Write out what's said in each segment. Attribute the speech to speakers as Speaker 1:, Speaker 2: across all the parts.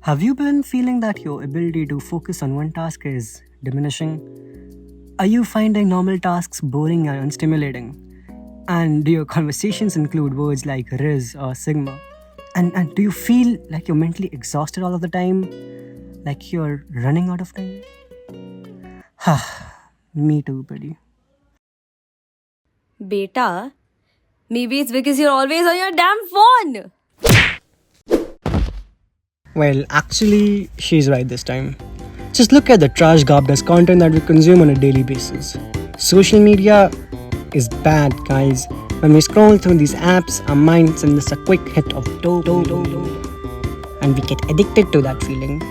Speaker 1: Have you been feeling that your ability to focus on one task is diminishing? Are you finding normal tasks boring and unstimulating? And do your conversations include words like Riz or Sigma? And do you feel like you're mentally exhausted all of the time? Like you're running out of time? Me too, buddy.
Speaker 2: Beta, maybe it's because you're always on your damn phone.
Speaker 1: Well, actually, she's right this time. Just look at the trash garbage content that we consume on a daily basis. Social media is bad, guys. When we scroll through these apps, our mind sends us a quick hit of dopamine, and we get addicted to that feeling.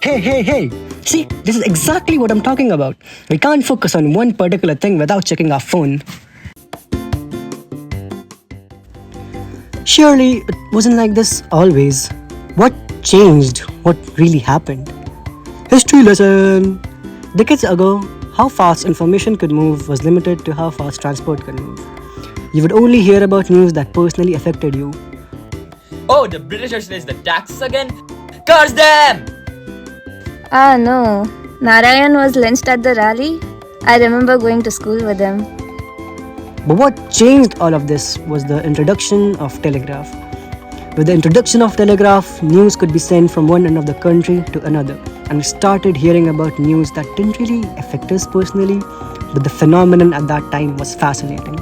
Speaker 1: Hey! See, this is exactly what I'm talking about. We can't focus on one particular thing without checking our phone. Surely it wasn't like this always. What changed? What really happened? History lesson! Decades ago, how fast information could move was limited to how fast transport could move. You would only hear about news that personally affected you.
Speaker 3: Oh, the Britishers raised the taxes again? Curse them!
Speaker 4: Ah, no. Narayan was lynched at the rally. I remember going to school with him.
Speaker 1: But what changed all of this was the introduction of telegraph. With the introduction of telegraph, news could be sent from one end of the country to another, and we started hearing about news that didn't really affect us personally, but the phenomenon at that time was fascinating.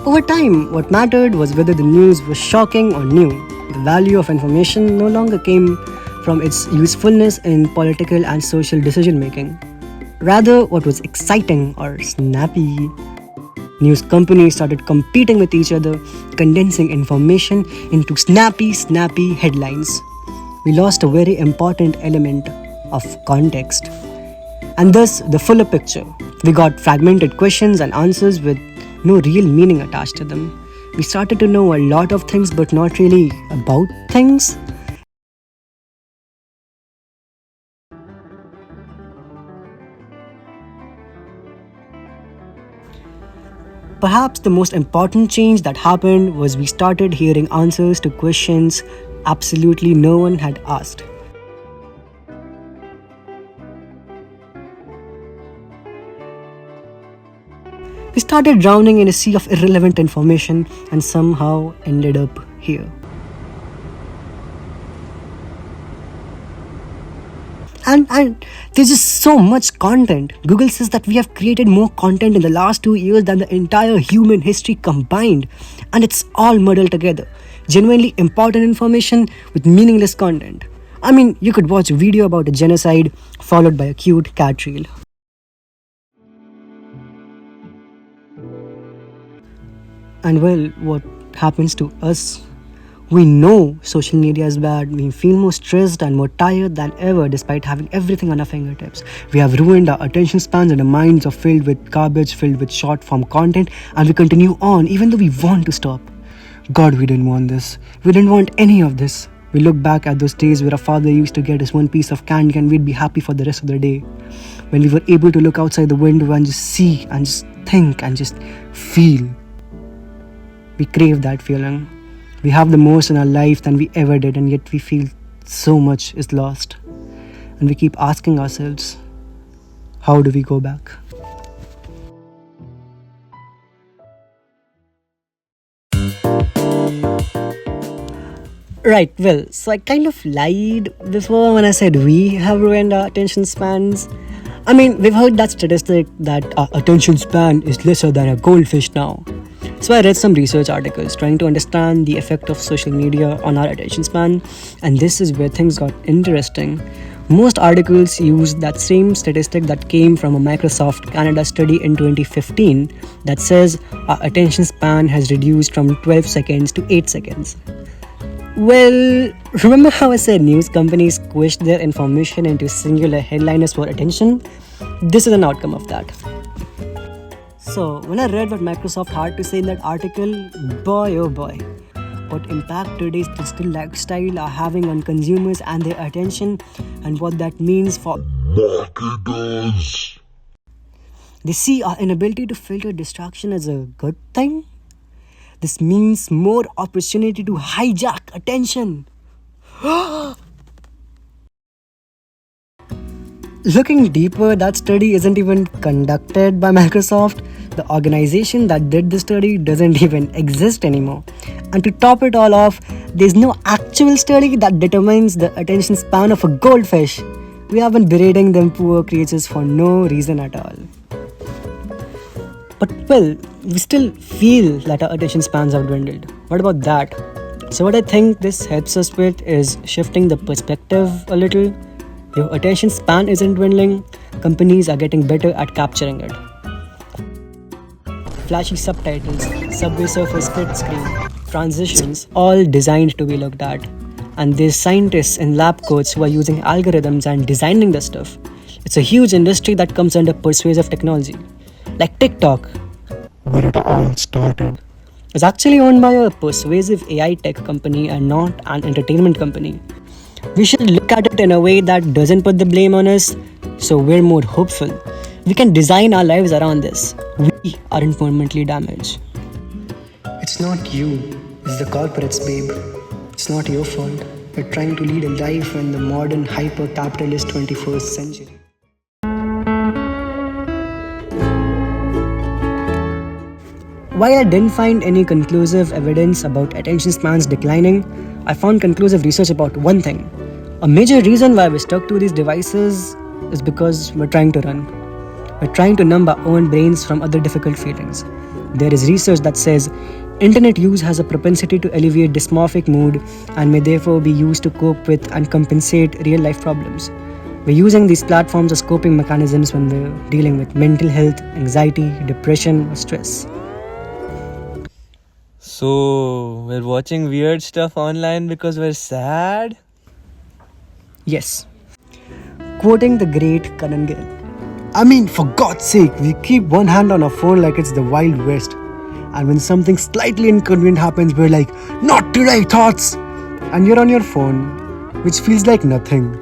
Speaker 1: Over time, what mattered was whether the news was shocking or new. The value of information no longer came from its usefulness in political and social decision making. Rather, what was exciting or snappy. News companies started competing with each other, condensing information into snappy headlines. We lost a very important element of context, and thus the fuller picture. We got fragmented questions and answers with no real meaning attached to them. We started to know a lot of things but not really about things. Perhaps the most important change that happened was we started hearing answers to questions absolutely no one had asked. We started drowning in a sea of irrelevant information and somehow ended up here. And there's just so much content. Google says that we have created more content in the last 2 years than the entire human history combined. And it's all muddled together. Genuinely important information with meaningless content. I mean, you could watch a video about a genocide followed by a cute cat reel. And well, what happens to us? We know social media is bad. We feel more stressed and more tired than ever despite having everything on our fingertips. We have ruined our attention spans and our minds are filled with garbage, filled with short form content, and we continue on even though we want to stop. God, we didn't want this. We didn't want any of this. We look back at those days where our father used to get us one piece of candy and we'd be happy for the rest of the day. When we were able to look outside the window and just see and just think and just feel. We crave that feeling. We have the most in our life than we ever did, and yet we feel so much is lost. And we keep asking ourselves, how do we go back? Right, well, so I kind of lied before when I said we have ruined our attention spans. I mean, we've heard that statistic that our attention span is lesser than a goldfish now. So I read some research articles trying to understand the effect of social media on our attention span, and this is where things got interesting. Most articles use that same statistic that came from a Microsoft Canada study in 2015 that says our attention span has reduced from 12 seconds to 8 seconds. Well, remember how I said news companies squished their information into singular headliners for attention? This is an outcome of that. So, when I read what Microsoft had to say in that article, boy oh boy, what impact today's digital lifestyle are having on consumers and their attention, and what that means for marketers. They see our inability to filter distraction as a good thing. This means more opportunity to hijack attention. Looking deeper, that study isn't even conducted by Microsoft. The organization that did the study doesn't even exist anymore. And to top it all off, there's no actual study that determines the attention span of a goldfish. We have been berating them poor creatures for no reason at all. But well, we still feel that our attention spans have dwindled. What about that? So what I think this helps us with is shifting the perspective a little. Your attention span isn't dwindling, companies are getting better at capturing it. Flashy subtitles, Subway Surfer split screen, transitions, all designed to be looked at. And there's scientists and lab coats who are using algorithms and designing the stuff. It's a huge industry that comes under persuasive technology. Like TikTok,
Speaker 5: where it all started.
Speaker 1: is actually owned by a persuasive AI tech company and not an entertainment company. We should look at it in a way that doesn't put the blame on us, so we're more hopeful. We can design our lives around this. We aren't permanently damaged. It's not you, it's the corporates, babe. It's not your fault. You're trying to lead a life in the modern hyper-capitalist 21st century. While I didn't find any conclusive evidence about attention spans declining, I found conclusive research about one thing. A major reason why we're stuck to these devices is because we're trying to run. We're trying to numb our own brains from other difficult feelings. There is research that says internet use has a propensity to alleviate dysmorphic mood and may therefore be used to cope with and compensate real-life problems. We're using these platforms as coping mechanisms when we're dealing with mental health, anxiety, depression, or stress.
Speaker 3: So, we're watching weird stuff online because we're sad?
Speaker 1: Yes. Quoting the great Kanan Gill.
Speaker 5: I mean, for God's sake, we keep one hand on our phone like it's the Wild West. And when something slightly inconvenient happens, we're like, not today, thoughts! And you're on your phone, which feels like nothing.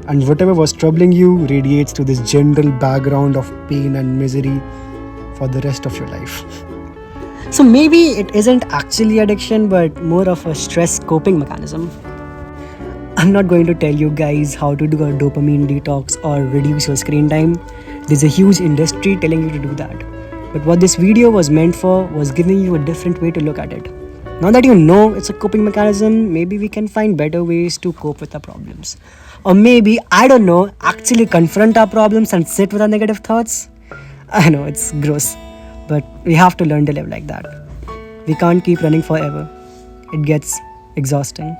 Speaker 5: And whatever was troubling you radiates to this general background of pain and misery for the rest of your life.
Speaker 1: So maybe it isn't actually addiction, but more of a stress coping mechanism. I'm not going to tell you guys how to do a dopamine detox or reduce your screen time. There's a huge industry telling you to do that. But what this video was meant for was giving you a different way to look at it. Now that you know it's a coping mechanism, maybe we can find better ways to cope with our problems. Or maybe, I don't know, actually confront our problems and sit with our negative thoughts. I know, it's gross, but we have to learn to live like that. We can't keep running forever. It gets exhausting.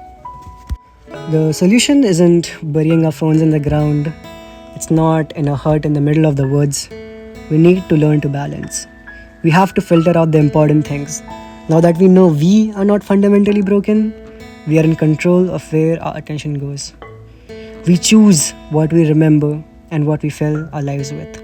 Speaker 1: The solution isn't burying our phones in the ground. It's not in a hut in the middle of the woods. We need to learn to balance. We have to filter out the important things. Now that we know we are not fundamentally broken, we are in control of where our attention goes. We choose what we remember and what we fill our lives with.